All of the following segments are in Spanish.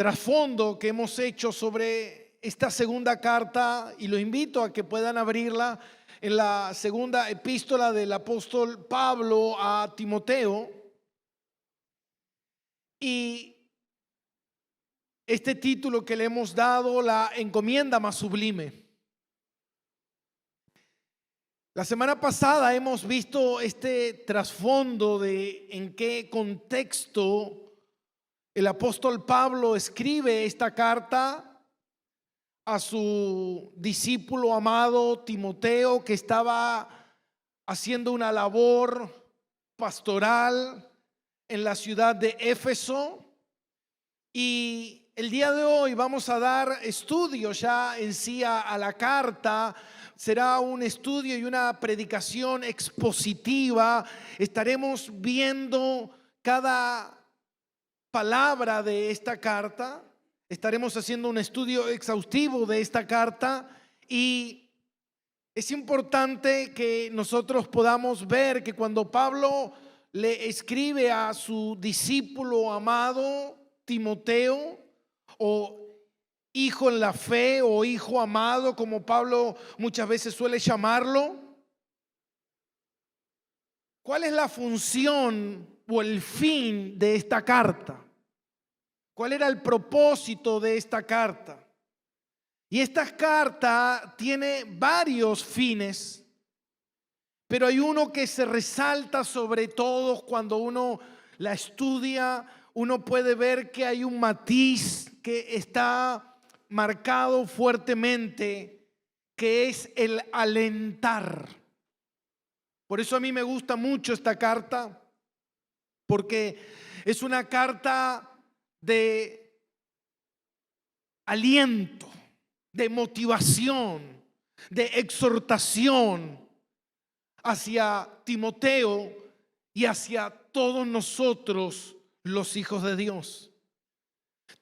trasfondo que hemos hecho sobre esta segunda carta, y lo invito a que puedan abrirla en la segunda epístola del apóstol Pablo a Timoteo. Y este título que le hemos dado, la encomienda más sublime. La semana pasada hemos visto este trasfondo de en qué contexto el apóstol Pablo escribe esta carta a su discípulo amado Timoteo, que estaba haciendo una labor pastoral en la ciudad de Éfeso. Y el día de hoy vamos a dar estudio ya en sí a la carta. Será un estudio y una predicación expositiva. Estaremos viendo cada palabra de esta carta. Estaremos haciendo un estudio exhaustivo de esta carta, y es importante que nosotros podamos ver que cuando Pablo le escribe a su discípulo amado Timoteo, o hijo en la fe, o hijo amado, como Pablo muchas veces suele llamarlo, ¿cuál es la función o el fin de esta carta? ¿Cuál era el propósito de esta carta? Y esta carta tiene varios fines, pero hay uno que se resalta sobre todo cuando uno la estudia. Uno puede ver que hay un matiz que está marcado fuertemente, que es el alentar. Por eso a mí me gusta mucho esta carta, porque es una carta de aliento, de motivación, de exhortación hacia Timoteo y hacia todos nosotros, los hijos de Dios.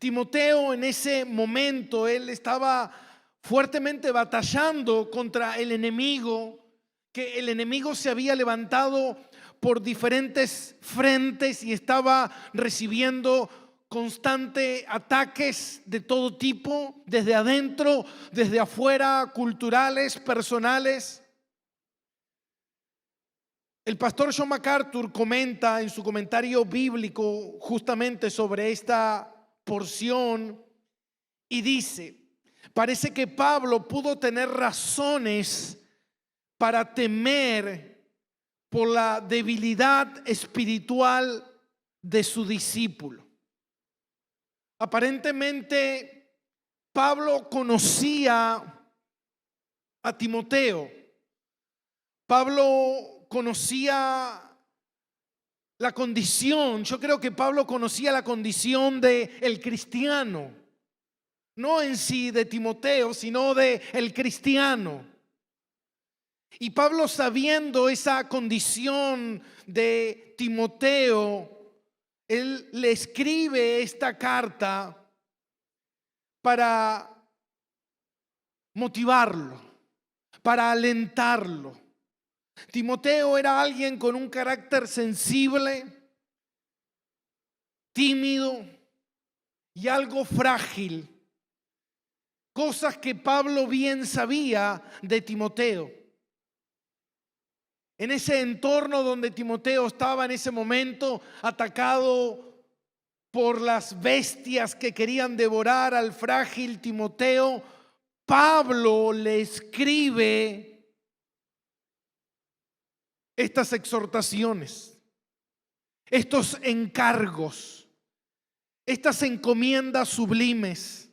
Timoteo, en ese momento, él estaba fuertemente batallando contra el enemigo, que el enemigo se había levantado por diferentes frentes y estaba recibiendo constante ataques de todo tipo, desde adentro, desde afuera, culturales, personales. El pastor John MacArthur comenta en su comentario bíblico justamente sobre esta porción y dice: parece que Pablo pudo tener razones para temer por la debilidad espiritual de su discípulo. Aparentemente Pablo conocía a Timoteo. Pablo conocía la condición. Yo creo que Pablo conocía la condición del cristiano, no en sí de Timoteo, sino de el cristiano. Y Pablo, sabiendo esa condición de Timoteo, él le escribe esta carta para motivarlo, para alentarlo. Timoteo era alguien con un carácter sensible, tímido y algo frágil, cosas que Pablo bien sabía de Timoteo. En ese entorno donde Timoteo estaba en ese momento, atacado por las bestias que querían devorar al frágil Timoteo, Pablo le escribe estas exhortaciones, estos encargos, estas encomiendas sublimes.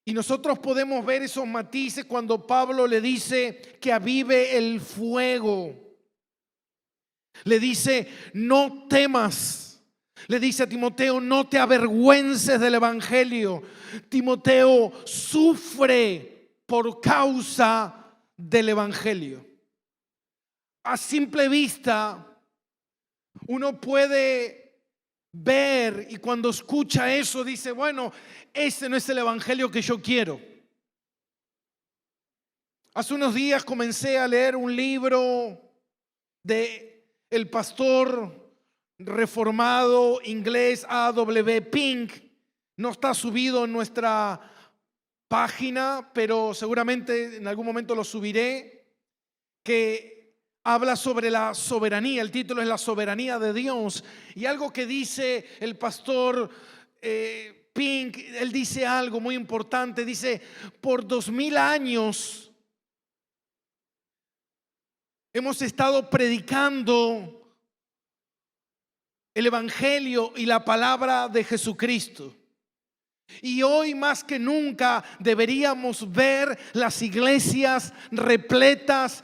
Y nosotros podemos ver esos matices cuando Pablo le dice que avive el fuego. Le dice: no temas. Le dice a Timoteo: no te avergüences del evangelio. Timoteo, sufre por causa del evangelio. A simple vista uno puede ver, y cuando escucha eso dice: bueno, ese no es el evangelio que yo quiero. Hace unos días comencé a leer un libro de el pastor reformado inglés A.W. Pink. No está subido en nuestra página, pero seguramente en algún momento lo subiré, que habla sobre la soberanía. El título es La soberanía de Dios. Y algo que dice el pastor Pink, él dice algo muy importante. Dice, por 2000 años hemos estado predicando el evangelio y la palabra de Jesucristo. Y hoy más que nunca deberíamos ver las iglesias repletas,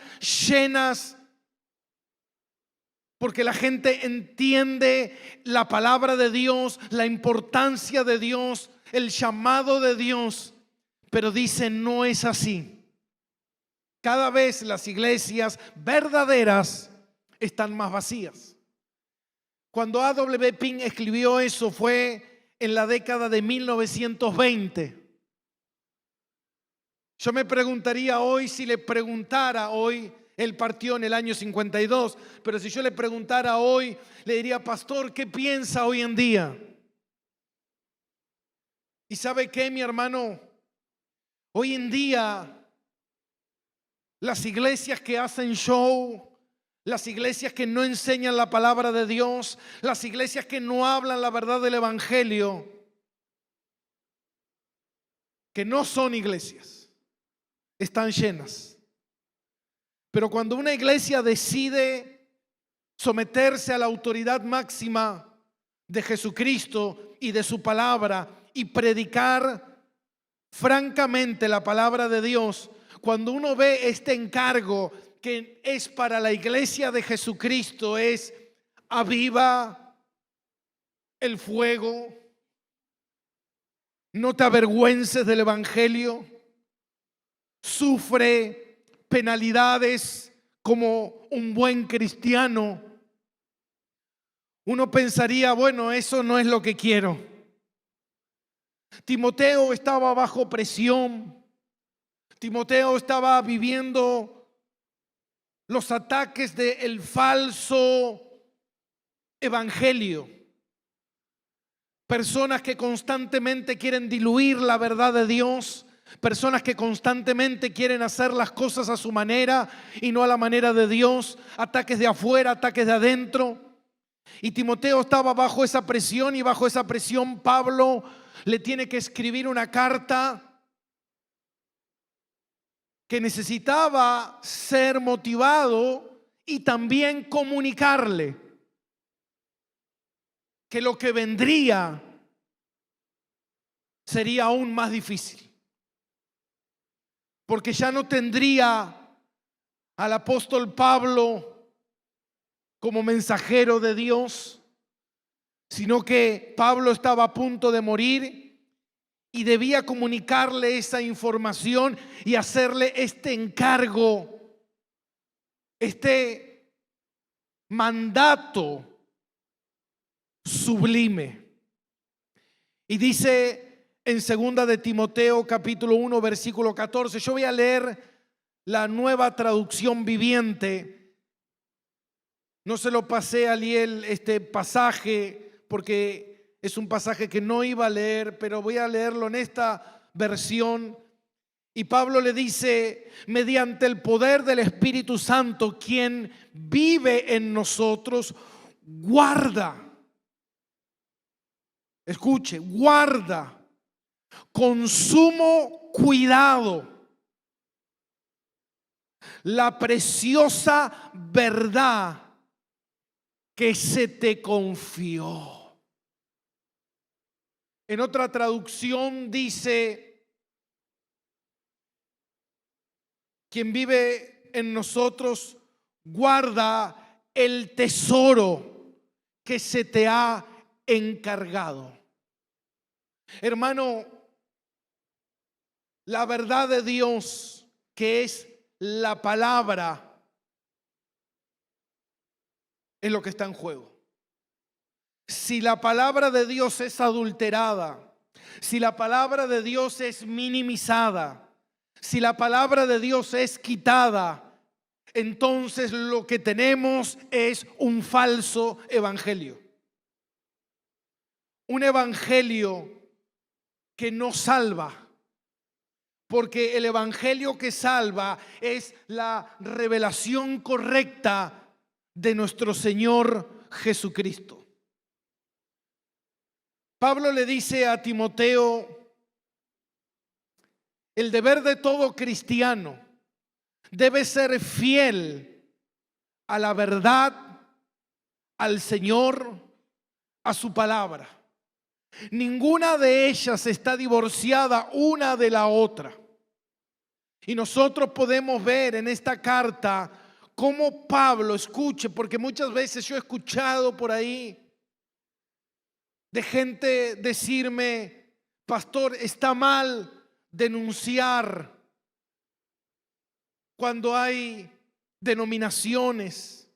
llenas, porque la gente entiende la palabra de Dios, la importancia de Dios, el llamado de Dios, pero dicen no es así. Cada vez las iglesias verdaderas están más vacías. Cuando A.W. Pink escribió eso fue en la década de 1920. Yo me preguntaría hoy, si le preguntara hoy, él partió en el año 52, pero si yo le preguntara hoy, le diría, pastor, ¿qué piensa hoy en día? ¿Y sabe qué, mi hermano? Hoy en día, las iglesias que hacen show, las iglesias que no enseñan la palabra de Dios, las iglesias que no hablan la verdad del evangelio, que no son iglesias, están llenas. Pero cuando una iglesia decide someterse a la autoridad máxima de Jesucristo y de su palabra y predicar francamente la palabra de Dios, cuando uno ve este encargo que es para la iglesia de Jesucristo, es aviva el fuego, no te avergüences del evangelio, sufre penalidades como un buen cristiano, uno pensaría, bueno, eso no es lo que quiero. Timoteo estaba bajo presión. Timoteo estaba viviendo los ataques del falso evangelio. Personas que constantemente quieren diluir la verdad de Dios. Personas que constantemente quieren hacer las cosas a su manera y no a la manera de Dios. Ataques de afuera, ataques de adentro. Y Timoteo estaba bajo esa presión, y bajo esa presión Pablo le tiene que escribir una carta que necesitaba ser motivado y también comunicarle que lo que vendría sería aún más difícil, porque ya no tendría al apóstol Pablo como mensajero de Dios, sino que Pablo estaba a punto de morir y debía comunicarle esa información y hacerle este encargo, este mandato sublime. Y dice en 2 de Timoteo capítulo 1 versículo 14, yo voy a leer la Nueva Traducción Viviente. No se lo pasé a Liel este pasaje porque es un pasaje que no iba a leer, pero voy a leerlo en esta versión. Y Pablo le dice, mediante el poder del Espíritu Santo, quien vive en nosotros, guarda. Escuche, guarda con sumo cuidado la preciosa verdad que se te confió. En otra traducción dice, quien vive en nosotros guarda el tesoro que se te ha encargado. Hermano, la verdad de Dios, que es la palabra, es lo que está en juego. Si la palabra de Dios es adulterada, si la palabra de Dios es minimizada, si la palabra de Dios es quitada, entonces lo que tenemos es un falso evangelio. Un evangelio que no salva, porque el evangelio que salva es la revelación correcta de nuestro Señor Jesucristo. Pablo le dice a Timoteo: el deber de todo cristiano debe ser fiel a la verdad, al Señor, a su palabra. Ninguna de ellas está divorciada una de la otra. Y nosotros podemos ver en esta carta cómo Pablo, escuche, porque muchas veces yo he escuchado por ahí de gente decirme: pastor, está mal denunciar cuando hay denominaciones,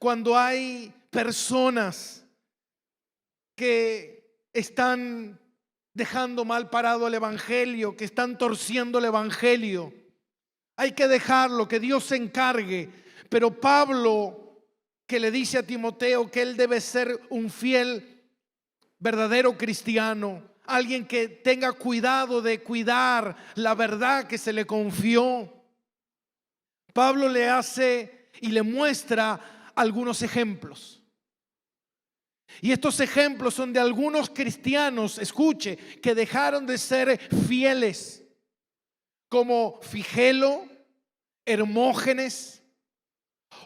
cuando hay personas que están dejando mal parado el evangelio, que están torciendo el evangelio. Hay que dejarlo, que Dios se encargue. Pero Pablo, que le dice a Timoteo que él debe ser un fiel, verdadero cristiano, alguien que tenga cuidado de cuidar la verdad que se le confió. Pablo le hace y le muestra algunos ejemplos. Y estos ejemplos son de algunos cristianos, escuche, que dejaron de ser fieles, como Figelo, Hermógenes.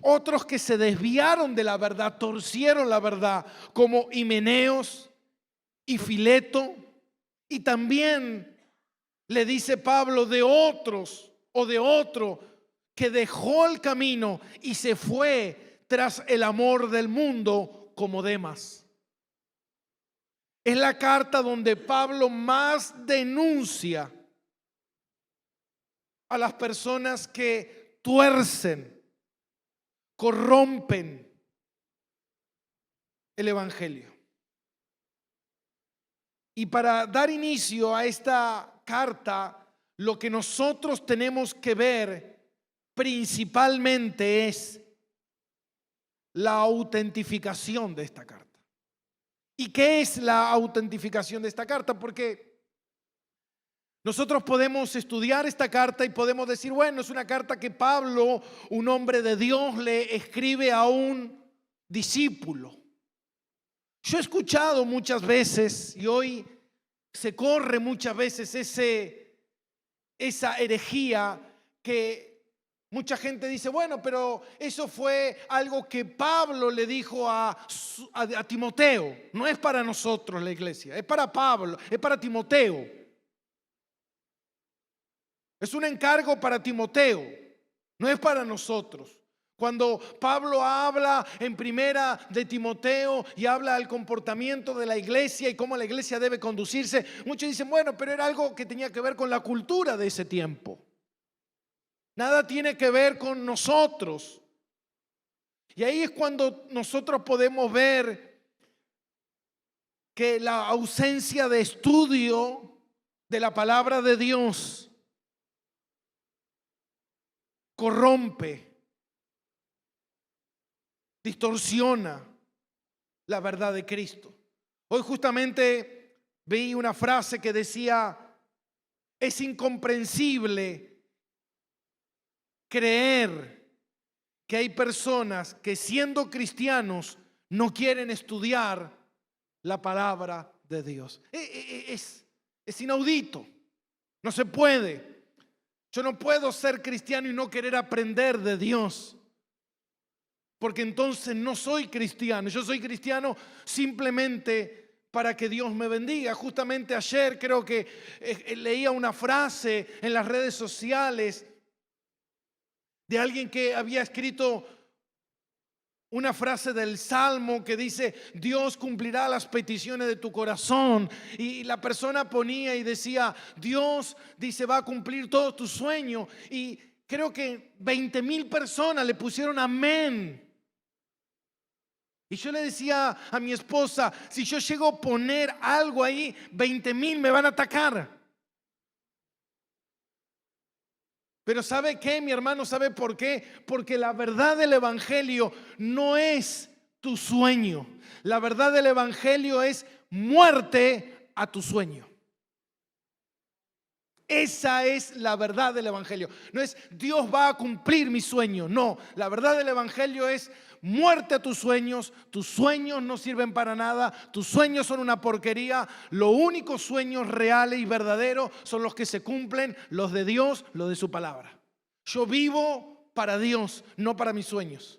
Otros que se desviaron de la verdad, torcieron la verdad, como Himeneos y Fileto. Y también le dice Pablo de otros o de otro que dejó el camino y se fue tras el amor del mundo, como Demas. Es la carta donde Pablo más denuncia a las personas que tuercen, corrompen el evangelio. Y para dar inicio a esta carta, lo que nosotros tenemos que ver principalmente es la autentificación de esta carta. ¿Y qué es la autentificación de esta carta? Porque nosotros podemos estudiar esta carta y podemos decir, bueno, es una carta que Pablo, un hombre de Dios, le escribe a un discípulo. Yo he escuchado muchas veces, y hoy se corre muchas veces esa herejía, que mucha gente dice, bueno, pero eso fue algo que Pablo le dijo a Timoteo. No es para nosotros la iglesia, es para Pablo, es para Timoteo. Es un encargo para Timoteo, no es para nosotros. Cuando Pablo habla en primera de Timoteo y habla del comportamiento de la iglesia y cómo la iglesia debe conducirse, muchos dicen, bueno, pero era algo que tenía que ver con la cultura de ese tiempo. Nada tiene que ver con nosotros. Y ahí es cuando nosotros podemos ver que la ausencia de estudio de la palabra de Dios corrompe, distorsiona la verdad de Cristo. Hoy justamente vi una frase que decía, es incomprensible creer que hay personas que siendo cristianos no quieren estudiar la palabra de Dios. Es inaudito, no se puede. Yo no puedo ser cristiano y no querer aprender de Dios, porque entonces no soy cristiano. Yo soy cristiano simplemente para que Dios me bendiga. Justamente ayer creo que leía una frase en las redes sociales de alguien que había escrito una frase del Salmo que dice, Dios cumplirá las peticiones de tu corazón. Y la persona ponía y decía, Dios dice va a cumplir todos tus sueños. Y creo que 20,000 personas le pusieron amén. Y yo le decía a mi esposa, si yo llego a poner algo ahí, 20,000 me van a atacar. Pero ¿sabe qué, mi hermano? ¿Sabe por qué? Porque la verdad del evangelio no es tu sueño. La verdad del evangelio es muerte a tu sueño. Esa es la verdad del evangelio. No es Dios va a cumplir mi sueño. No, la verdad del evangelio es muerte a tus sueños no sirven para nada, tus sueños son una porquería. Los únicos sueños reales y verdaderos son los que se cumplen, los de Dios, los de su palabra. Yo vivo para Dios, no para mis sueños.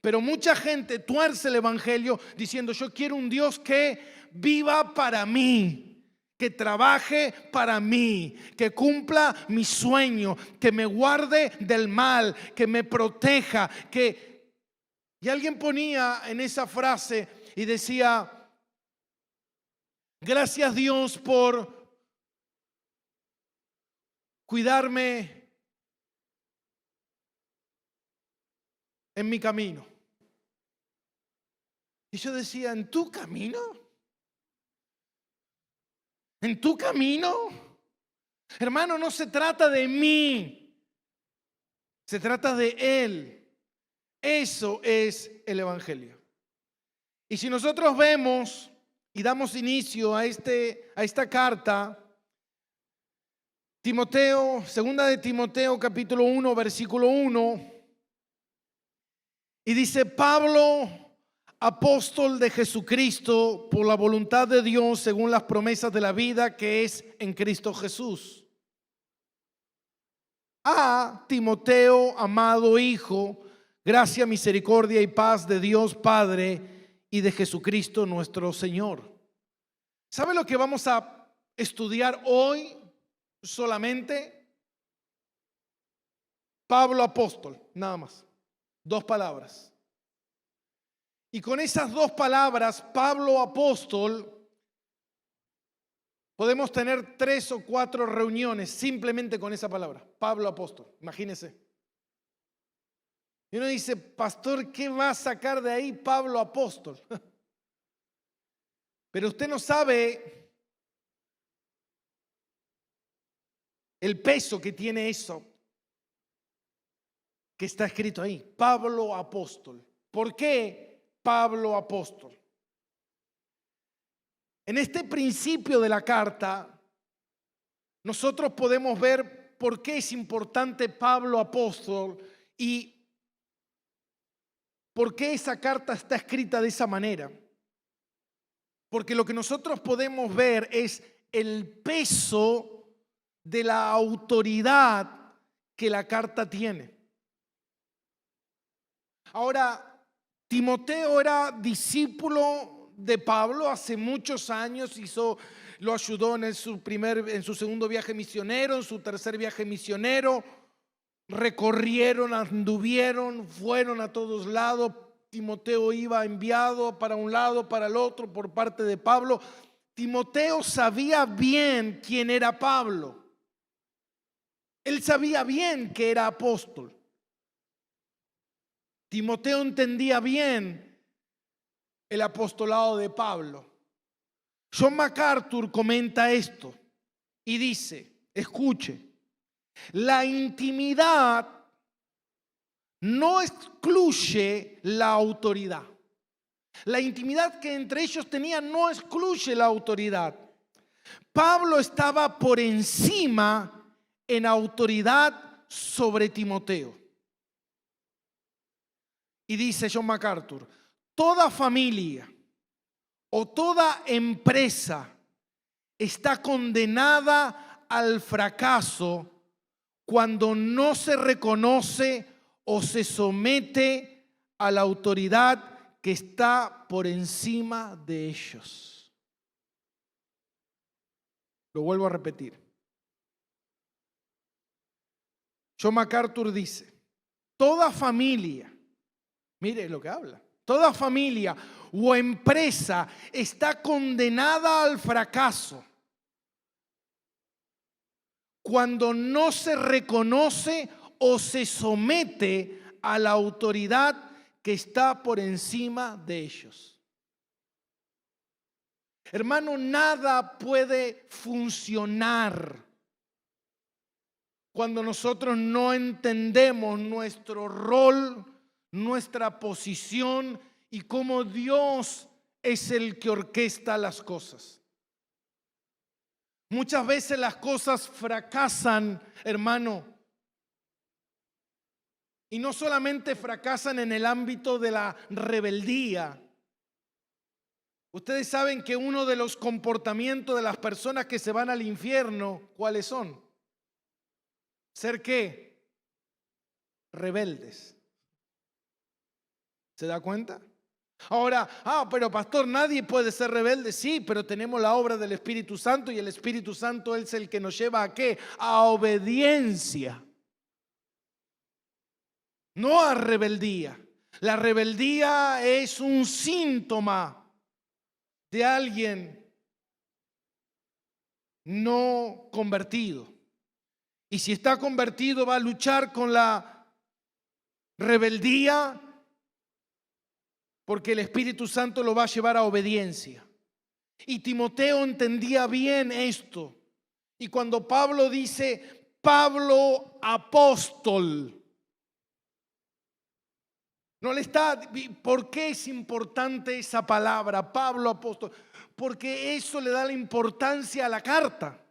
Pero mucha gente tuerce el evangelio diciendo: yo quiero un Dios que viva para mí, que trabaje para mí, que cumpla mi sueño, que me guarde del mal, que me proteja, que... Y alguien ponía en esa frase y decía: gracias Dios por cuidarme en mi camino. Y yo decía: ¿en tu camino? ¿En tu camino? Hermano, no se trata de mí, se trata de Él. Eso es el evangelio. Y si nosotros vemos y damos inicio a esta carta, Timoteo, segunda de Timoteo, capítulo 1, versículo 1, y dice: Pablo, apóstol de Jesucristo, por la voluntad de Dios, según las promesas de la vida que es en Cristo Jesús. A Timoteo, amado hijo, gracia, misericordia y paz de Dios Padre y de Jesucristo nuestro Señor. ¿Sabe lo que vamos a estudiar hoy solamente? Pablo apóstol, nada más. 2 palabras. Y con esas 2 palabras, Pablo apóstol, podemos tener 3 o 4 reuniones simplemente con esa palabra, Pablo apóstol. Imagínese. Y uno dice: pastor, ¿qué va a sacar de ahí Pablo apóstol? Pero usted no sabe el peso que tiene eso que está escrito ahí, Pablo apóstol. ¿Por qué Pablo apóstol? En este principio de la carta, nosotros podemos ver por qué es importante Pablo apóstol y por qué esa carta está escrita de esa manera. Porque lo que nosotros podemos ver es el peso de la autoridad que la carta tiene. Ahora, Timoteo era discípulo de Pablo hace muchos años, lo ayudó en su segundo viaje misionero, en su tercer viaje misionero, recorrieron, anduvieron, fueron a todos lados. Timoteo iba enviado para un lado, para el otro, por parte de Pablo. Timoteo sabía bien quién era Pablo. Él sabía bien que era apóstol. Timoteo entendía bien el apostolado de Pablo. John MacArthur comenta esto y dice: escuche, la intimidad no excluye la autoridad. La intimidad que entre ellos tenían no excluye la autoridad. Pablo estaba por encima en autoridad sobre Timoteo. Y dice John MacArthur: toda familia o toda empresa está condenada al fracaso cuando no se reconoce o se somete a la autoridad que está por encima de ellos. Lo vuelvo a repetir. John MacArthur dice: toda familia, mire lo que habla, toda familia o empresa está condenada al fracaso cuando no se reconoce o se somete a la autoridad que está por encima de ellos. Hermano, nada puede funcionar cuando nosotros no entendemos nuestro rol, nuestra posición y cómo Dios es el que orquesta las cosas. Muchas veces las cosas fracasan, hermano. Y no solamente fracasan en el ámbito de la rebeldía. Ustedes saben que uno de los comportamientos de las personas que se van al infierno, ¿cuáles son? ¿Ser qué? Rebeldes. ¿Se da cuenta? Ahora, pero pastor, nadie puede ser rebelde. Sí, pero tenemos la obra del Espíritu Santo y el Espíritu Santo es el que nos lleva ¿a qué? A obediencia. No a rebeldía. La rebeldía es un síntoma de alguien no convertido. Y si está convertido va a luchar con la rebeldía porque el Espíritu Santo lo va a llevar a obediencia. Y Timoteo entendía bien esto. Y cuando Pablo dice, Pablo apóstol, no le está, ¿por qué es importante esa palabra, Pablo apóstol? Porque eso le da la importancia a la carta.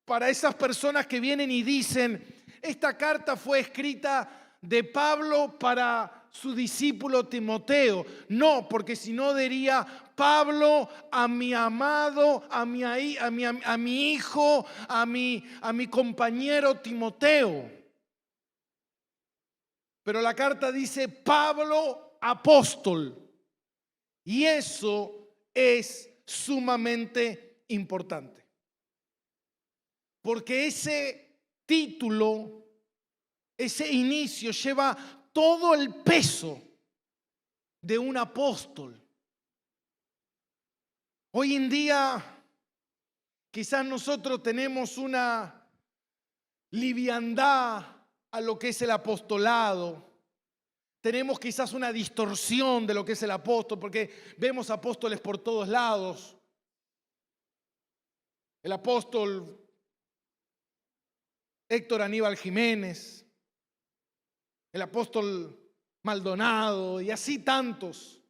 Para esas personas que vienen y dicen, esta carta fue escrita de Pablo para su discípulo Timoteo. No, porque si no diría Pablo a mi amado, a mi hijo, a mi compañero Timoteo. Pero la carta dice Pablo apóstol. Y eso es sumamente importante. Porque ese título, ese inicio lleva todo el peso de un apóstol. Hoy en día quizás nosotros tenemos una liviandad a lo que es el apostolado. Tenemos quizás una distorsión de lo que es el apóstol, porque vemos apóstoles por todos lados. El apóstol Héctor Aníbal Jiménez, el apóstol Maldonado y así tantos.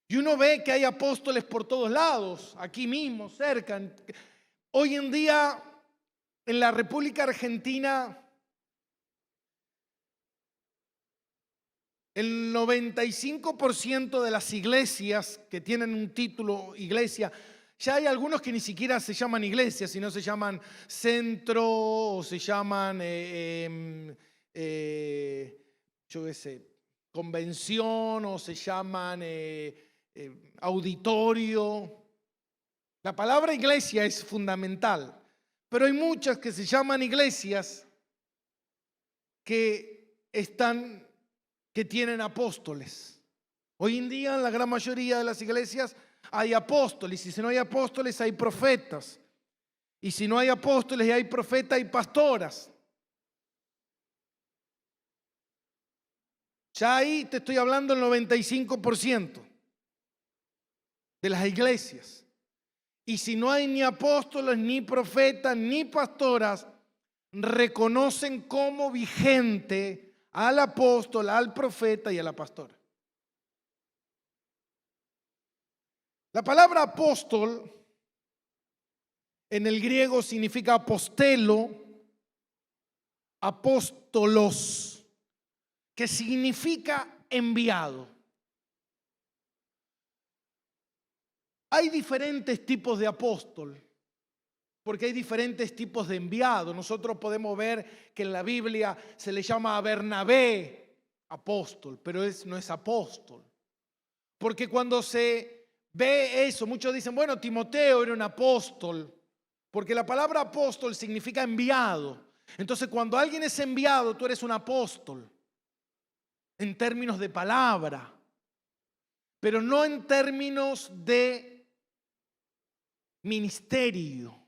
Y uno ve que hay apóstoles por todos lados, aquí mismo, cerca. Hoy en día, en la República Argentina, el 95% de las iglesias que tienen un título iglesia, ya hay algunos que ni siquiera se llaman iglesias, sino se llaman centro o se llaman, yo qué sé, convención o se llaman auditorio. La palabra iglesia es fundamental, pero hay muchas que se llaman iglesias que tienen apóstoles. Hoy en día en la gran mayoría de las iglesias hay apóstoles, y si no hay apóstoles hay profetas, y si no hay apóstoles y hay profetas hay pastoras. Ya ahí te estoy hablando del 95% de las iglesias. Y si no hay ni apóstoles, ni profetas, ni pastoras, reconocen como vigente al apóstol, al profeta y a la pastora. La palabra apóstol en el griego significa apostelo, apóstolos, que significa enviado. Hay diferentes tipos de apóstol, porque hay diferentes tipos de enviado. Nosotros podemos ver que en la Biblia se le llama a Bernabé apóstol, pero no es apóstol. Porque cuando se ve eso, muchos dicen, bueno, Timoteo era un apóstol, porque la palabra apóstol significa enviado. Entonces, cuando alguien es enviado, tú eres un apóstol, en términos de palabra, pero no en términos de ministerio,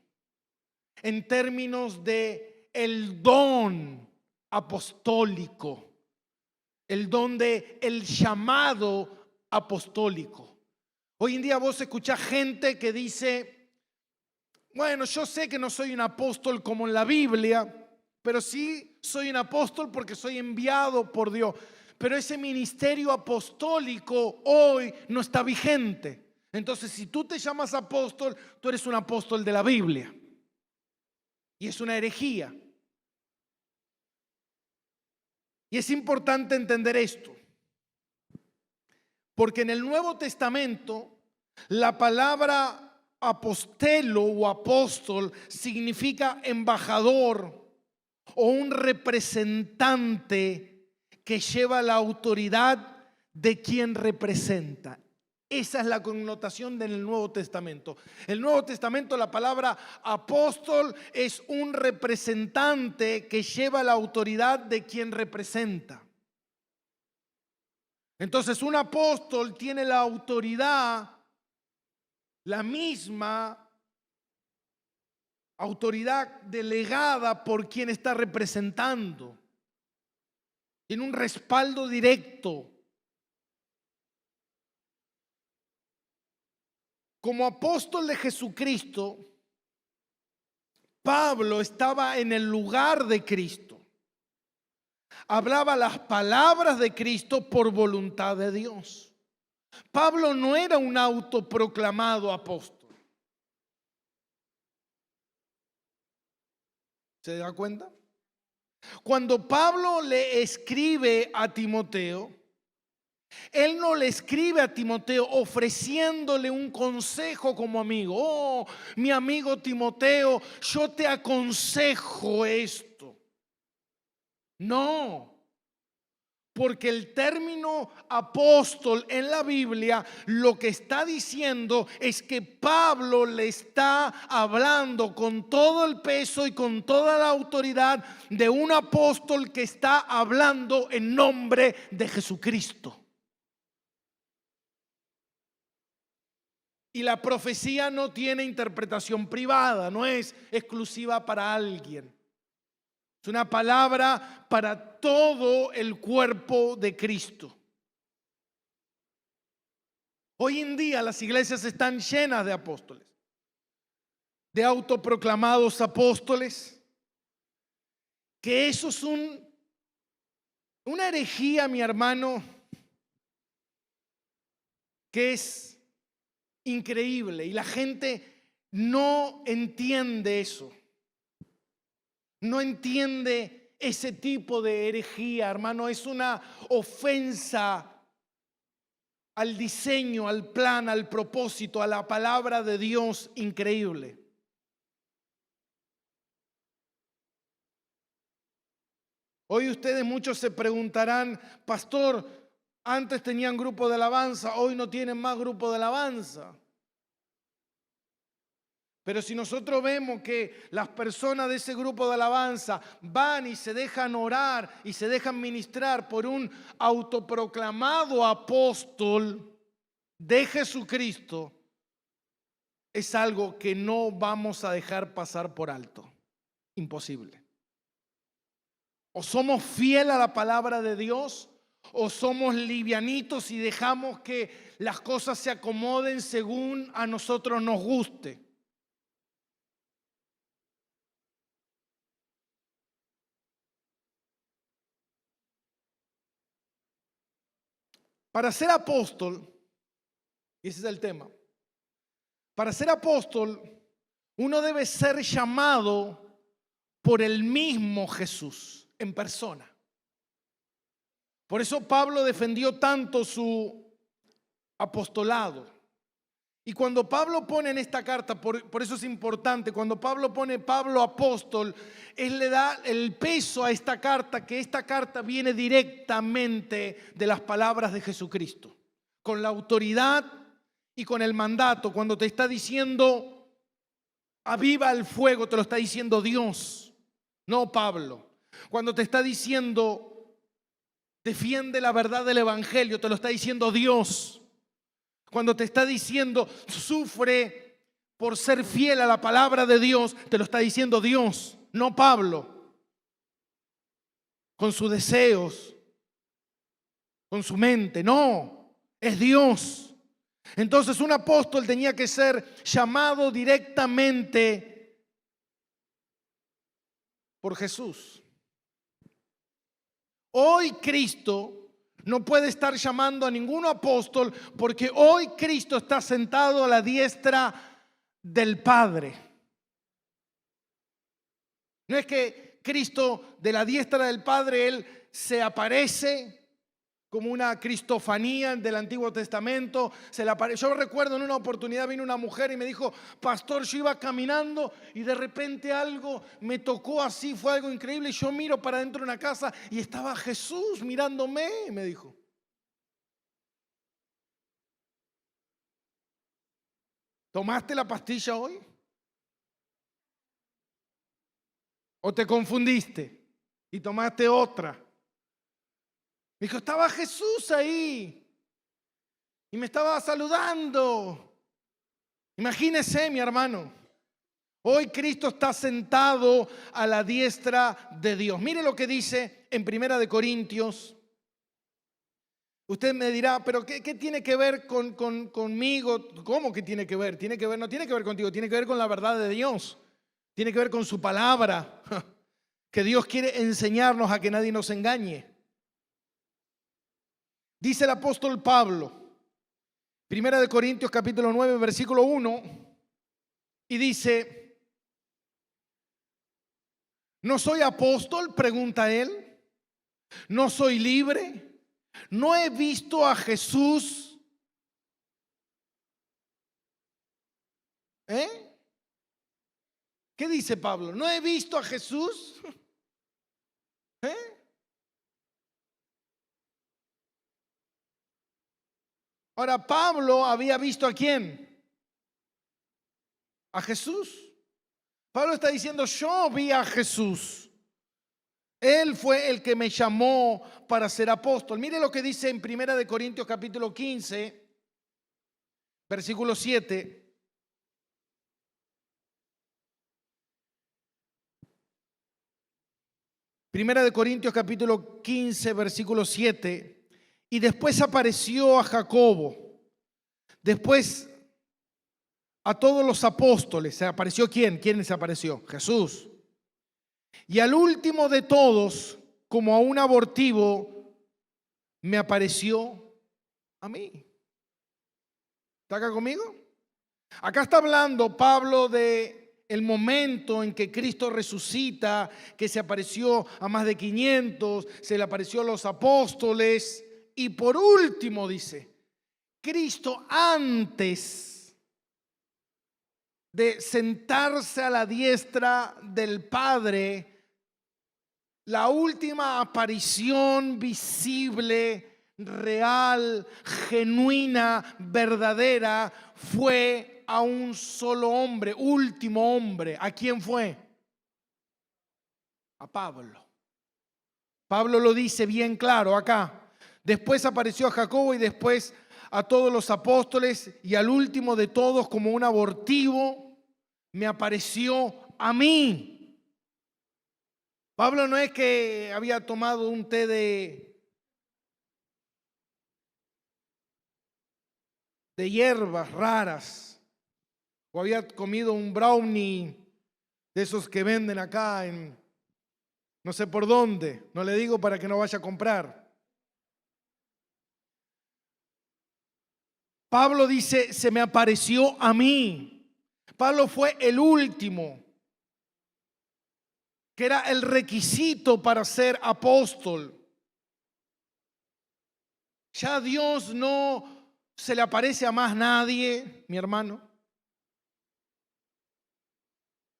en términos de el don apostólico, el don de el llamado apostólico. Hoy en día vos escuchás gente que dice, bueno, yo sé que no soy un apóstol como en la Biblia, pero sí soy un apóstol porque soy enviado por Dios. Pero ese ministerio apostólico hoy no está vigente. Entonces, si tú te llamas apóstol, tú eres un apóstol de la Biblia. Y es una herejía. Y es importante entender esto. Porque en el Nuevo Testamento, la palabra apostelo o apóstol significa embajador o un representante que lleva la autoridad de quien representa. Esa es la connotación del Nuevo Testamento. El Nuevo Testamento, la palabra apóstol es un representante que lleva la autoridad de quien representa. Entonces, un apóstol tiene la autoridad, la misma autoridad delegada por quien está representando. Tiene un respaldo directo. Como apóstol de Jesucristo, Pablo estaba en el lugar de Cristo. Hablaba las palabras de Cristo por voluntad de Dios. Pablo no era un autoproclamado apóstol. ¿Se da cuenta? Cuando Pablo le escribe a Timoteo, él no le escribe a Timoteo ofreciéndole un consejo como amigo. Oh, mi amigo Timoteo, yo te aconsejo esto. No, porque el término apóstol en la Biblia lo que está diciendo es que Pablo le está hablando con todo el peso y con toda la autoridad de un apóstol que está hablando en nombre de Jesucristo. Y la profecía no tiene interpretación privada, no es exclusiva para alguien. Es una palabra para todo el cuerpo de Cristo. Hoy en día las iglesias están llenas de apóstoles, de autoproclamados apóstoles, que eso es una herejía, mi hermano, que es increíble y la gente no entiende eso. No entiende ese tipo de herejía, hermano. Es una ofensa al diseño, al plan, al propósito, a la palabra de Dios increíble. Hoy ustedes muchos se preguntarán, pastor, antes tenían grupo de alabanza, hoy no tienen más grupo de alabanza. Pero si nosotros vemos que las personas de ese grupo de alabanza van y se dejan orar y se dejan ministrar por un autoproclamado apóstol de Jesucristo, es algo que no vamos a dejar pasar por alto. Imposible. O somos fieles a la palabra de Dios, o somos livianitos y dejamos que las cosas se acomoden según a nosotros nos guste. Para ser apóstol, y ese es el tema, para ser apóstol uno debe ser llamado por el mismo Jesús en persona. Por eso Pablo defendió tanto su apostolado. Y cuando Pablo pone en esta carta, por eso es importante, cuando Pablo pone Pablo apóstol, él le da el peso a esta carta, que esta carta viene directamente de las palabras de Jesucristo, con la autoridad y con el mandato. Cuando te está diciendo aviva el fuego, te lo está diciendo Dios, no Pablo. Cuando te está diciendo defiende la verdad del evangelio, te lo está diciendo Dios. Cuando te está diciendo sufre por ser fiel a la palabra de Dios, te lo está diciendo Dios, no Pablo, con sus deseos, con su mente, no, es Dios. Entonces un apóstol tenía que ser llamado directamente por Jesús. Hoy Cristo No puede estar llamando a ningún apóstol porque hoy Cristo está sentado a la diestra del Padre. No es que Cristo de la diestra del Padre, Él se aparece como una cristofanía del Antiguo Testamento. Yo recuerdo en una oportunidad vino una mujer y me dijo: pastor, yo iba caminando y de repente algo me tocó así, fue algo increíble, y yo miro para dentro de una casa y estaba Jesús mirándome, me dijo. ¿Tomaste la pastilla hoy? ¿O te confundiste y tomaste otra? Me dijo: estaba Jesús ahí y me estaba saludando. Imagínese, mi hermano, hoy Cristo está sentado a la diestra de Dios. Mire lo que dice en Primera de Corintios. Usted me dirá: pero ¿qué tiene que ver conmigo? ¿Cómo que tiene que ver? No tiene que ver contigo, tiene que ver con la verdad de Dios. Tiene que ver con su palabra, que Dios quiere enseñarnos a que nadie nos engañe. Dice el apóstol Pablo, Primera de Corintios capítulo 9, versículo 1, y dice: ¿no soy apóstol?, pregunta él. ¿No soy libre? ¿No he visto a Jesús? ¿Qué dice Pablo? ¿No he visto a Jesús? Ahora, Pablo había visto ¿a quién? A Jesús. Pablo está diciendo: yo vi a Jesús. Él fue el que me llamó para ser apóstol. Mire lo que dice en Primera de Corintios capítulo 15, versículo 7. Primera de Corintios capítulo 15, versículo 7. Y después apareció a Jacobo. Después a todos los apóstoles. ¿Se apareció quién? ¿Quién se apareció? Jesús. Y al último de todos, como a un abortivo, me apareció a mí. ¿Está acá conmigo? Acá está hablando Pablo de el momento en que Cristo resucita, que se apareció a más de 500, se le apareció a los apóstoles. Y por último dice, Cristo antes de sentarse a la diestra del Padre, la última aparición visible, real, genuina, verdadera, fue a un solo hombre, último hombre. ¿A quién fue? A Pablo. Pablo lo dice bien claro acá. Después apareció a Jacobo y después a todos los apóstoles, y al último de todos, como un abortivo, me apareció a mí. Pablo no es que había tomado un té de hierbas raras o había comido un brownie de esos que venden acá en no sé por dónde. No le digo para que no vaya a comprar. Pablo dice: se me apareció a mí. Pablo fue el último, que era el requisito para ser apóstol. Ya Dios no se le aparece a más nadie, mi hermano.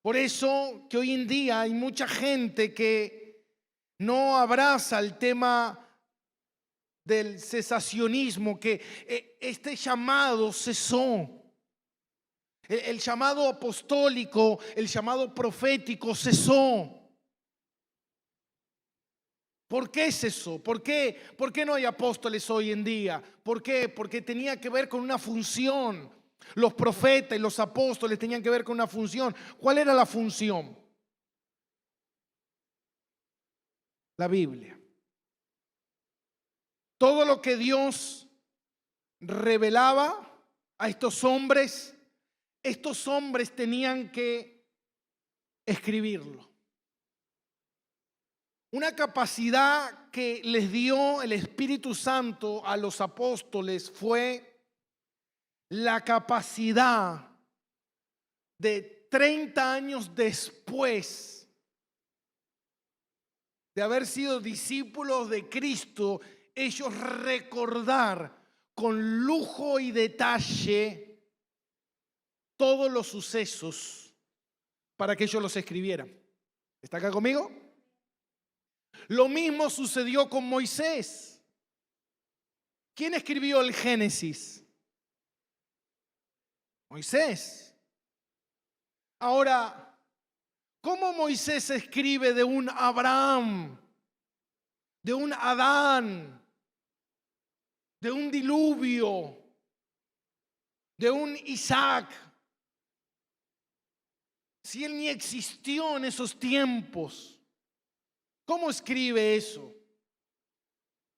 Por eso que hoy en día hay mucha gente que no abraza el tema del cesacionismo, que este llamado cesó. El llamado apostólico, el llamado profético cesó. ¿Por qué cesó? ¿Por qué no hay apóstoles hoy en día? ¿Por qué? Porque tenía que ver con una función. Los profetas y los apóstoles tenían que ver con una función. ¿Cuál era la función? La Biblia. Todo lo que Dios revelaba a estos hombres tenían que escribirlo. Una capacidad que les dio el Espíritu Santo a los apóstoles fue la capacidad de 30 años después de haber sido discípulos de Cristo, ellos recordar con lujo y detalle todos los sucesos para que ellos los escribieran. ¿Está acá conmigo? Lo mismo sucedió con Moisés. ¿Quién escribió el Génesis? Moisés. Ahora, ¿cómo Moisés escribe de un Abraham, de un Adán, de un diluvio, de un Isaac, si él ni existió en esos tiempos? ¿Cómo escribe eso?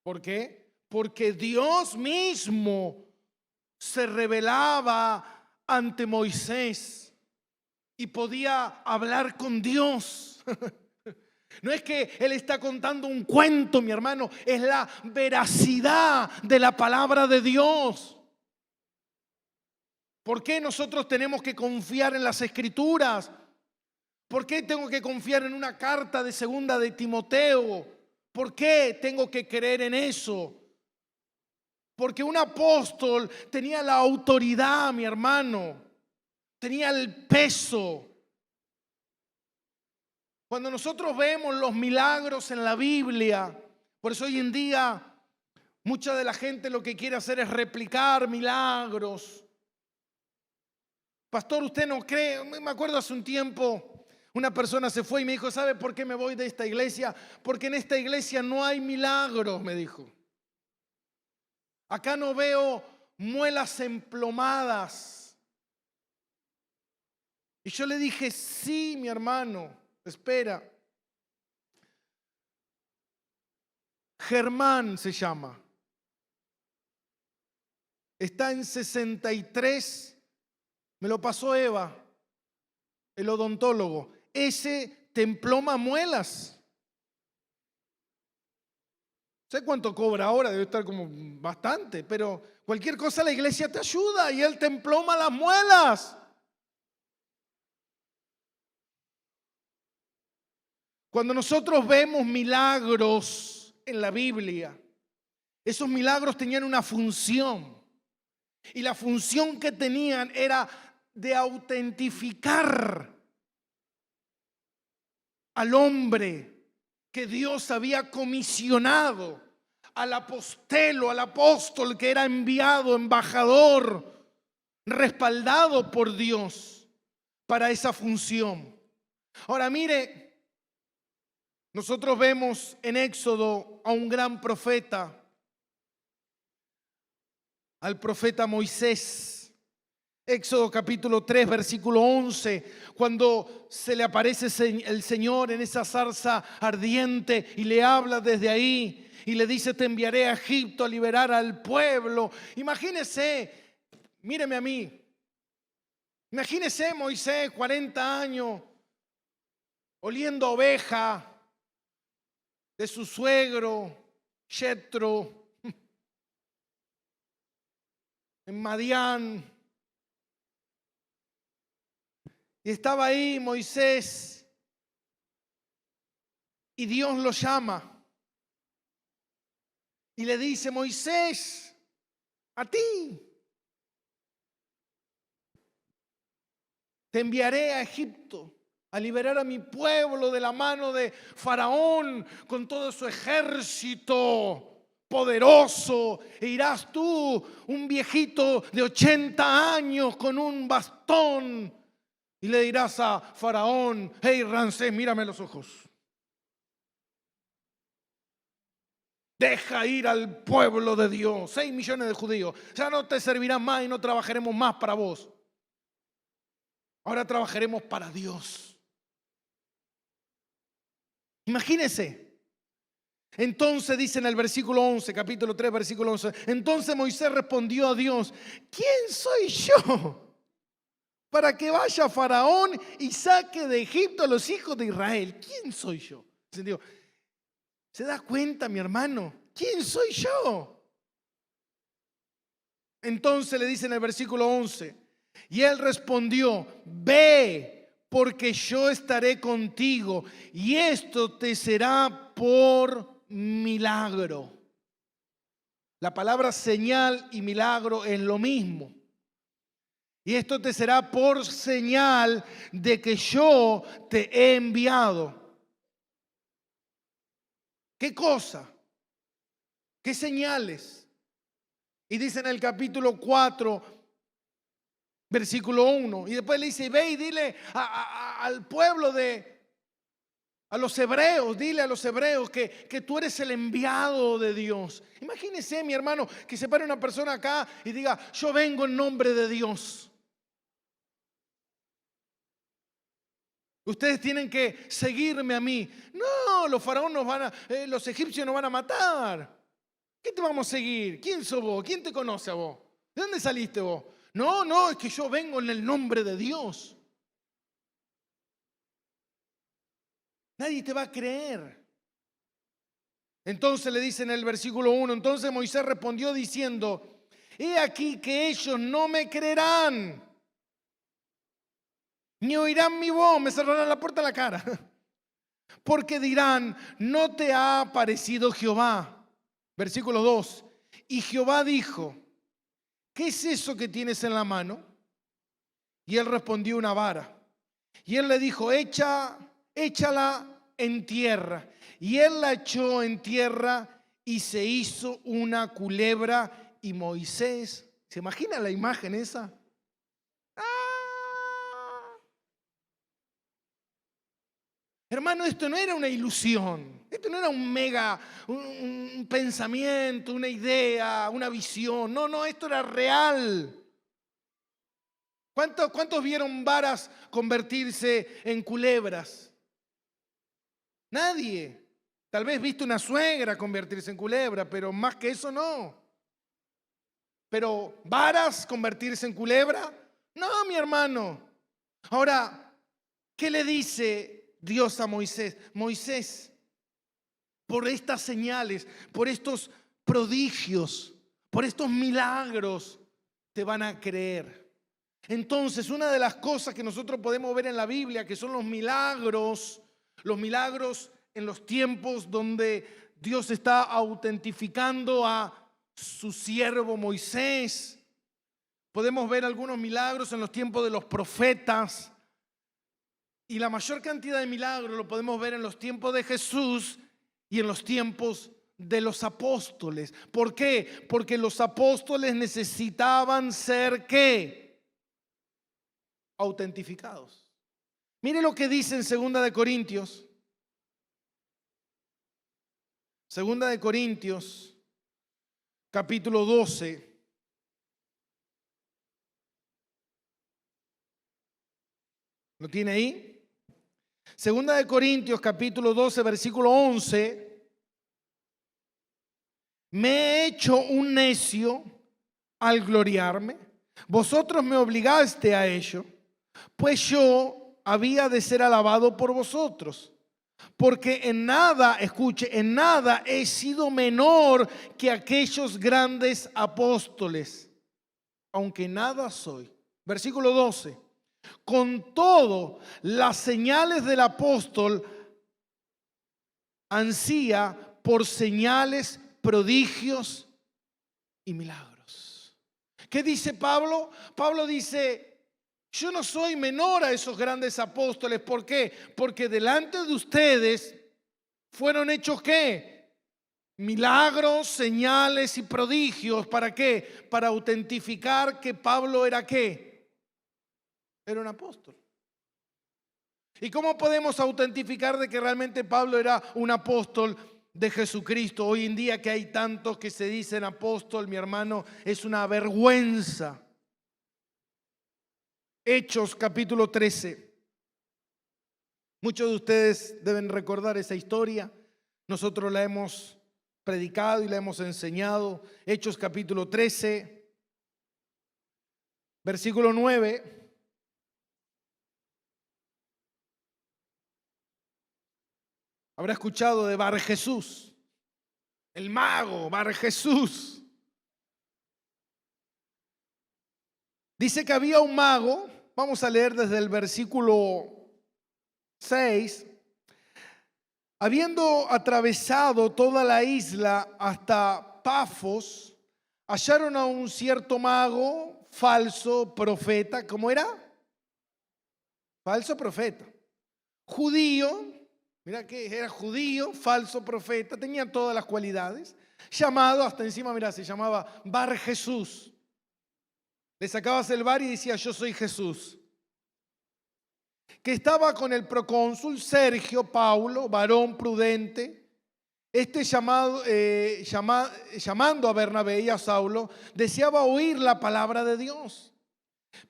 ¿Por qué? Porque Dios mismo se revelaba ante Moisés y podía hablar con Dios. No es que él está contando un cuento, mi hermano, es la veracidad de la palabra de Dios. ¿Por qué nosotros tenemos que confiar en las Escrituras? ¿Por qué tengo que confiar en una carta de segunda de Timoteo? ¿Por qué tengo que creer en eso? Porque un apóstol tenía la autoridad, mi hermano, tenía el peso. Cuando nosotros vemos los milagros en la Biblia, por eso hoy en día mucha de la gente lo que quiere hacer es replicar milagros. Pastor, ¿usted no cree? Me acuerdo hace un tiempo una persona se fue y me dijo, ¿sabe por qué me voy de esta iglesia? Porque en esta iglesia no hay milagros, me dijo. Acá no veo muelas emplomadas. Y yo le dije, sí, mi hermano, espera. Germán se llama. Está en 63. Me lo pasó Eva, el odontólogo. Ese te emploma muelas. ¿Sé cuánto cobra ahora? Debe estar como bastante, pero cualquier cosa la iglesia te ayuda y él te emploma las muelas. Cuando nosotros vemos milagros en la Biblia, esos milagros tenían una función. Y la función que tenían era de autentificar al hombre que Dios había comisionado, al apostelo, al apóstol que era enviado, embajador, respaldado por Dios para esa función. Ahora mire, nosotros vemos en Éxodo a un gran profeta, al profeta Moisés. Éxodo capítulo 3, versículo 11, cuando se le aparece el Señor en esa zarza ardiente y le habla desde ahí y le dice, te enviaré a Egipto a liberar al pueblo. Imagínese, míreme a mí, imagínese Moisés, 40 años, oliendo oveja de su suegro, Jetro, en Madián. Y estaba ahí Moisés y Dios lo llama y le dice, Moisés, a ti te enviaré a Egipto a liberar a mi pueblo de la mano de Faraón con todo su ejército poderoso. E irás tú, un viejito de 80 años con un bastón, y le dirás a Faraón, hey Ramsés, mírame los ojos. Deja ir al pueblo de Dios, 6 millones de judíos. Ya no te servirán más y no trabajaremos más para vos. Ahora trabajaremos para Dios. Imagínese. Entonces dice en el versículo 11, capítulo 3, versículo 11. Entonces Moisés respondió a Dios, ¿quién soy yo para que vaya Faraón y saque de Egipto a los hijos de Israel? ¿Quién soy yo? ¿Se da cuenta, mi hermano? ¿Quién soy yo? Entonces le dice en el versículo 11, y él respondió, ve, porque yo estaré contigo, y esto te será por milagro. La palabra señal y milagro es lo mismo. Y esto te será por señal de que yo te he enviado. ¿Qué cosa? ¿Qué señales? Y dice en el capítulo 4, versículo 1, y después le dice, ve y dile al pueblo a los hebreos, dile a los hebreos que tú eres el enviado de Dios. Imagínese, mi hermano, que se pare una persona acá y diga, yo vengo en nombre de Dios. Ustedes tienen que seguirme a mí. No, los faraones los egipcios nos van a matar. ¿Qué te vamos a seguir? ¿Quién sos vos? ¿Quién te conoce a vos? ¿De dónde saliste vos? No, es que yo vengo en el nombre de Dios. Nadie te va a creer. Entonces le dice en el versículo 1, entonces Moisés respondió diciendo, he aquí que ellos no me creerán, ni oirán mi voz, me cerrarán la puerta a la cara. Porque dirán, no te ha aparecido Jehová. Versículo 2. Y Jehová dijo, ¿qué es eso que tienes en la mano? Y él respondió, una vara. Y él le dijo, échala en tierra. Y él la echó en tierra y se hizo una culebra. Y Moisés, ¿se imagina la imagen esa? Hermano, esto no era una ilusión, esto no era un pensamiento, una idea, una visión. No, esto era real. ¿Cuántos vieron varas convertirse en culebras? Nadie. Tal vez viste una suegra convertirse en culebra, pero más que eso no. Pero varas convertirse en culebra, no, mi hermano. Ahora, ¿qué le dice Dios a Moisés? Moisés, por estas señales, por estos prodigios, por estos milagros, te van a creer. Entonces, una de las cosas que nosotros podemos ver en la Biblia, que son los milagros en los tiempos donde Dios está autentificando a su siervo Moisés. Podemos ver algunos milagros en los tiempos de los profetas. Y la mayor cantidad de milagros lo podemos ver en los tiempos de Jesús y en los tiempos de los apóstoles. ¿Por qué? Porque los apóstoles necesitaban ser ¿qué? Autentificados. Mire lo que dice en Segunda de Corintios. Segunda de Corintios, capítulo 12. ¿Lo tiene ahí? Segunda de Corintios, capítulo 12, versículo 11. Me he hecho un necio al gloriarme. Vosotros me obligaste a ello, pues yo había de ser alabado por vosotros. Porque en nada, escuche, en nada he sido menor que aquellos grandes apóstoles, aunque nada soy. Versículo 12. Con todo, las señales del apóstol ansía por señales, prodigios y milagros. ¿Qué dice Pablo? Pablo dice, yo no soy menor a esos grandes apóstoles. ¿Por qué? Porque delante de ustedes fueron hechos ¿qué? Milagros, señales y prodigios. ¿Para qué? Para autentificar que Pablo era ¿qué? Era un apóstol. ¿Y cómo podemos autentificar de que realmente Pablo era un apóstol de Jesucristo? Hoy en día que hay tantos que se dicen apóstol, mi hermano, es una vergüenza. Hechos capítulo 13. Muchos de ustedes deben recordar esa historia. Nosotros la hemos predicado y la hemos enseñado. Hechos capítulo 13, versículo 9. Habrá escuchado de Bar Jesús, el mago Bar Jesús. Dice que había un mago, vamos a leer desde el versículo 6. Habiendo atravesado toda la isla hasta Pafos, hallaron a un cierto mago, falso profeta. ¿Cómo era? Falso profeta. Judío, mira que era judío, falso profeta, tenía todas las cualidades. Llamado, hasta encima, mira, se llamaba Bar Jesús. Le sacabas el bar y decía, yo soy Jesús. Que estaba con el procónsul Sergio Paulo, varón prudente. Llamando a Bernabé y a Saulo, deseaba oír la palabra de Dios.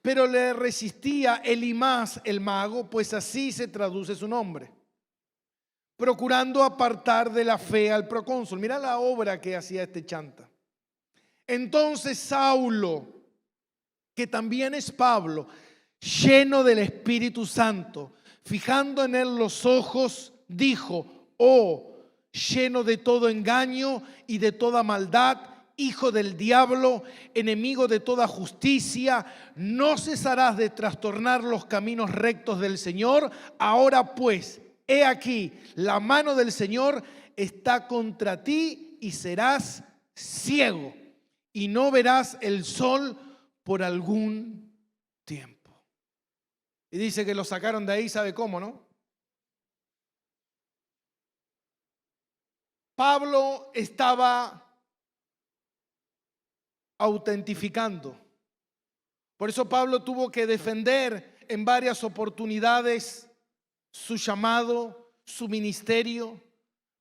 Pero le resistía Elimas el mago, pues así se traduce su nombre, procurando apartar de la fe al procónsul. Mira la obra que hacía este chanta. Entonces Saulo, que también es Pablo, lleno del Espíritu Santo, fijando en él los ojos, dijo: oh, lleno de todo engaño y de toda maldad, hijo del diablo, enemigo de toda justicia, ¿no cesarás de trastornar los caminos rectos del Señor? Ahora pues, he aquí, la mano del Señor está contra ti y serás ciego y no verás el sol por algún tiempo. Y dice que lo sacaron de ahí, ¿sabe cómo, no? Pablo estaba autentificando. Por eso Pablo tuvo que defender en varias oportunidades su llamado, su ministerio.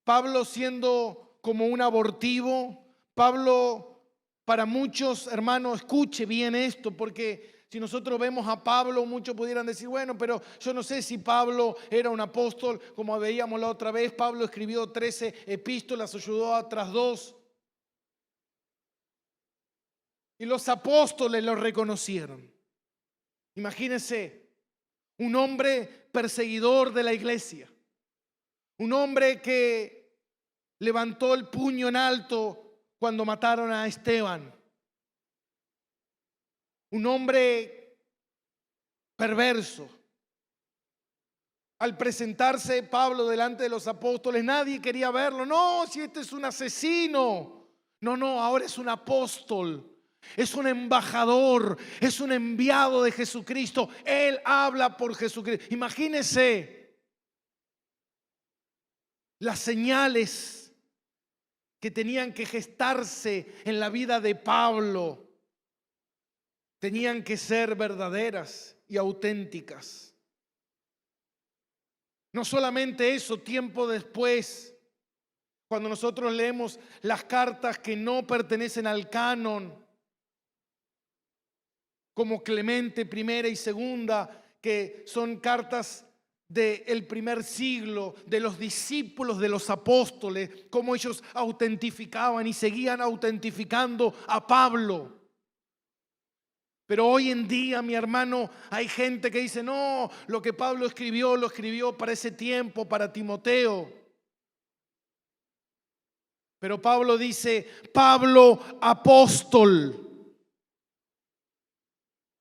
Pablo siendo como un abortivo. Pablo, para muchos, hermanos, escuche bien esto, porque si nosotros vemos a Pablo, muchos pudieran decir, bueno, pero yo no sé si Pablo era un apóstol, como veíamos la otra vez. Pablo escribió 13 epístolas, ayudó a otras 2. Y los apóstoles lo reconocieron. Imagínense, un hombre perseguidor de la iglesia, un hombre que levantó el puño en alto cuando mataron a Esteban, un hombre perverso. Al presentarse Pablo delante de los apóstoles, nadie quería verlo. No, si este es un asesino. No, ahora es un apóstol. Es un embajador, es un enviado de Jesucristo. Él habla por Jesucristo. Imagínense las señales que tenían que gestarse en la vida de Pablo. Tenían que ser verdaderas y auténticas. No solamente eso, tiempo después, cuando nosotros leemos las cartas que no pertenecen al canon, como Clemente I y II, que son cartas del primer siglo, de los discípulos de los apóstoles, como ellos autentificaban y seguían autentificando a Pablo. Pero hoy en día, mi hermano, hay gente que dice, no, lo que Pablo escribió, lo escribió para ese tiempo, para Timoteo. Pero Pablo dice, Pablo apóstol.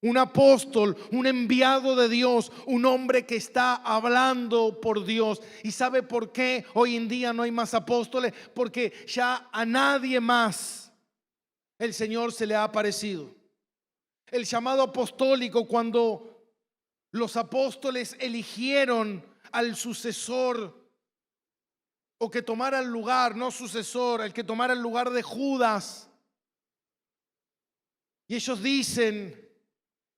Un apóstol, un enviado de Dios, un hombre que está hablando por Dios. ¿Y sabe por qué hoy en día no hay más apóstoles? Porque ya a nadie más el Señor se le ha aparecido. El llamado apostólico, cuando los apóstoles eligieron al sucesor, o que tomara el lugar, no sucesor, el que tomara el lugar de Judas. Y ellos dicen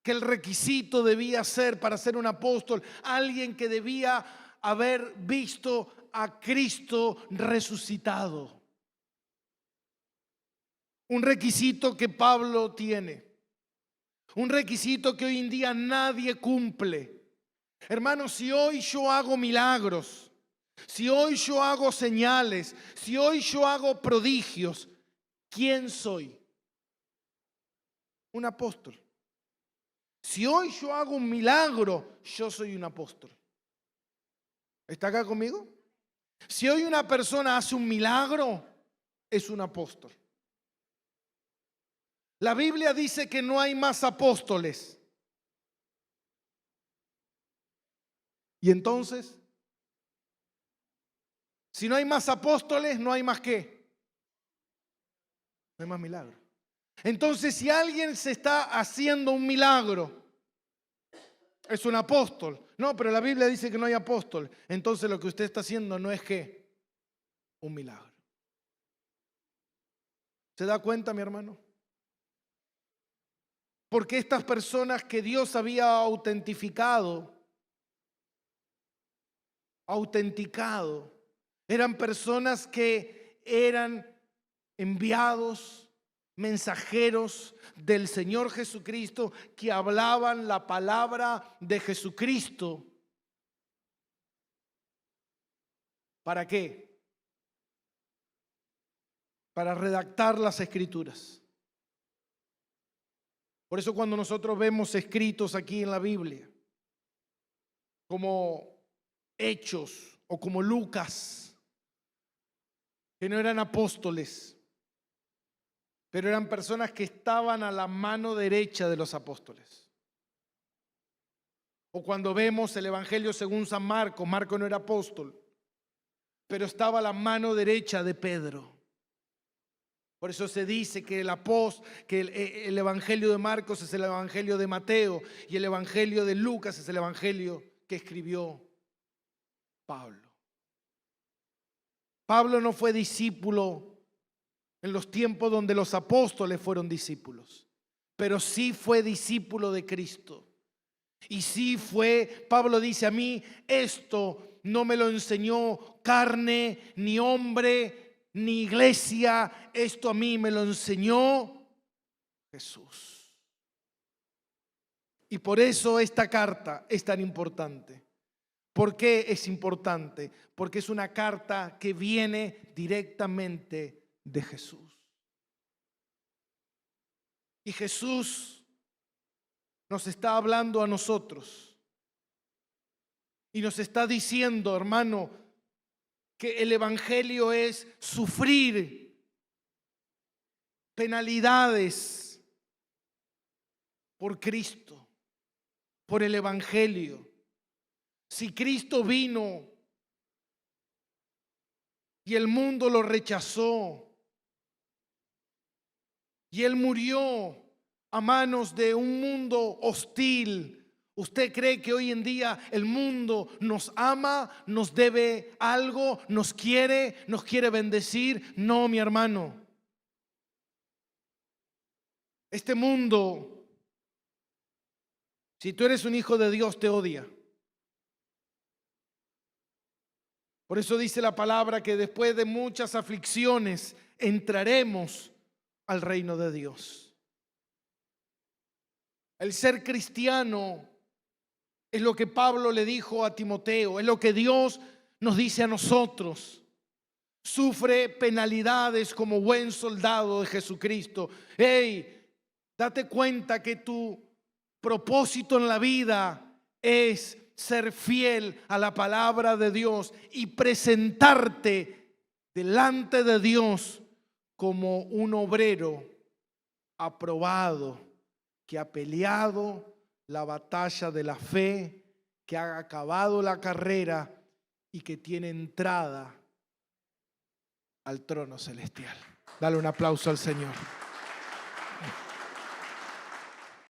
que el requisito debía ser, para ser un apóstol, alguien que debía haber visto a Cristo resucitado. Un requisito que Pablo tiene. Un requisito que hoy en día nadie cumple. Hermanos, si hoy yo hago milagros, si hoy yo hago señales, si hoy yo hago prodigios, ¿quién soy? Un apóstol. Si hoy yo hago un milagro, yo soy un apóstol. ¿Está acá conmigo? Si hoy una persona hace un milagro, es un apóstol. La Biblia dice que no hay más apóstoles. Y entonces, si no hay más apóstoles, no hay más ¿qué? No hay más milagro. Entonces, si alguien se está haciendo un milagro, es un apóstol. No, pero la Biblia dice que no hay apóstol. Entonces lo que usted está haciendo no es ¿qué? Un milagro. ¿Se da cuenta, mi hermano? Porque estas personas que Dios había autenticado, eran personas que eran enviados, mensajeros del Señor Jesucristo, que hablaban la palabra de Jesucristo. ¿Para qué? Para redactar las Escrituras. Por eso cuando nosotros vemos escritos aquí en la Biblia, como Hechos o como Lucas, que no eran apóstoles, pero eran personas que estaban a la mano derecha de los apóstoles. O cuando vemos el Evangelio según San Marcos, Marcos no era apóstol, pero estaba a la mano derecha de Pedro. Por eso se dice que el Evangelio de Marcos es el Evangelio de Mateo y el Evangelio de Lucas es el Evangelio que escribió Pablo. Pablo no fue discípulo en los tiempos donde los apóstoles fueron discípulos, pero sí fue discípulo de Cristo. Y sí fue, Pablo dice, a mí esto no me lo enseñó carne, ni hombre, ni iglesia, esto a mí me lo enseñó Jesús. Y por eso esta carta es tan importante. ¿Por qué es importante? Porque es una carta que viene directamente de Jesús. Y Jesús nos está hablando a nosotros y nos está diciendo, hermano, que el evangelio es sufrir penalidades por Cristo, por el evangelio. Si Cristo vino y el mundo lo rechazó y Él murió a manos de un mundo hostil, ¿usted cree que hoy en día el mundo nos ama, nos debe algo, nos quiere bendecir? No, mi hermano. Este mundo, si tú eres un hijo de Dios, te odia. Por eso dice la palabra que después de muchas aflicciones entraremos al reino de Dios. El ser cristiano es lo que Pablo le dijo a Timoteo, es lo que Dios nos dice a nosotros. Sufre penalidades como buen soldado de Jesucristo. Hey, date cuenta que tu propósito en la vida es ser fiel a la palabra de Dios y presentarte delante de Dios como un obrero aprobado, que ha peleado la batalla de la fe, que ha acabado la carrera y que tiene entrada al trono celestial. Dale un aplauso al Señor.